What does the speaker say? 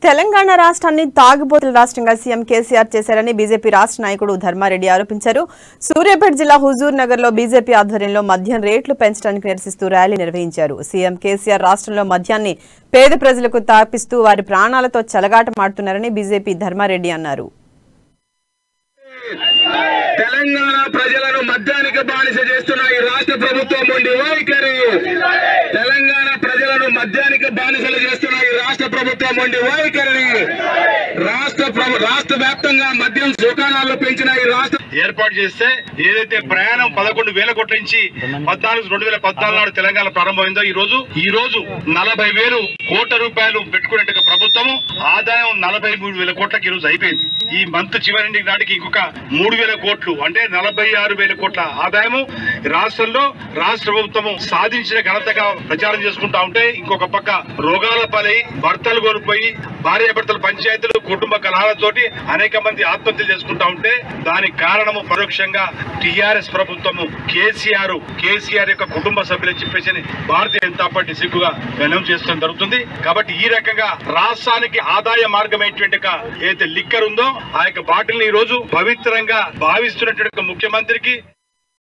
తెలంగాణ రాష్ట్రాన్ని తాగుబోతుల రాష్ట్రంగా సీఎం కేసీఆర్ చేశారని బీజేపీ రాష్ట్ర నాయకుడు ధర్మారెడ్డి ఆరోపించారు. సూర్యాపేట జిల్లా హుజూర్ నగర్ లో బీజేపీ ఆధ్వర్యంలో మద్యం రేట్లు పెంచడానికి నిరసిస్తూ ర్యాలీ నిర్వహించారు. సీఎం కేసీఆర్ రాష్ట్రంలో మద్యాన్ని పేద ప్రజలకు తాపిస్తూ వారి ప్రాణాలతో చెలగాటమాడుతున్నారని బీజేపీ ధర్మారెడ్డి అన్నారు. తెలంగాణ ప్రజలను మద్యానికి బానిస చేస్తున్న ఈ రాష్ట్ర ప్రభుత్వం ఉండి వైఖరి, తెలంగాణ ప్రజలను మద్యానికి బానిసలు చేస్తున్న ఈ రాష్ట్ర ప్రభుత్వం ఉండి వైఖరి, రాష్ట్ర వ్యాప్తంగా మద్యం దుకాణాలు పెంచిన ఈ రాష్ట్ర ఏర్పాటు చేస్తే ఏదైతే ప్రయాణం 11,000 కోట్ల నుంచి 2014 నాడు తెలంగాణ ప్రారంభమైందో ఈ రోజు 40,000 కోట్ల రూపాయలు పెట్టుకున్నట్టుగా ప్రభుత్వం ఆదాయం 43,000 కోట్లకి ఈ రోజు అయిపోయింది. ఈ మంత్ చివరి నాటికి ఇంకొక 3,000 కోట్లు అంటే 46,000 కోట్ల ఆదాయము రాష్ట్రంలో రాష్ట్ర ప్రభుత్వం సాధించిన ఘనతగా ప్రచారం చేసుకుంటా ఉంటే, ఇంకొక పక్క రోగాల పాలై భర్తలు కోల్పోయి భార్యాభర్తల పంచాయతీలు కుటుంబ కలహాలతోటి అనేక మంది ఆత్మహత్యలు చేసుకుంటా ఉంటే దానికి కారణము పరోక్షంగా టీఆర్ఎస్ ప్రభుత్వము కేసీఆర్ యొక్క కుటుంబ సభ్యులని చెప్పేసి భారతీయ జనతా పార్టీ సిగ్గుగా అనౌన్స్ చేస్తూ జరుగుతుంది. కాబట్టి ఈ రకంగా రాష్ట్రానికి ఆదాయ మార్గం ఏదైతే లిక్కర్ ఉందో ఆ యొక్క బాటిల్ ఈ రోజు పవిత్రంగా భావిస్తున్నటువంటి ముఖ్యమంత్రికి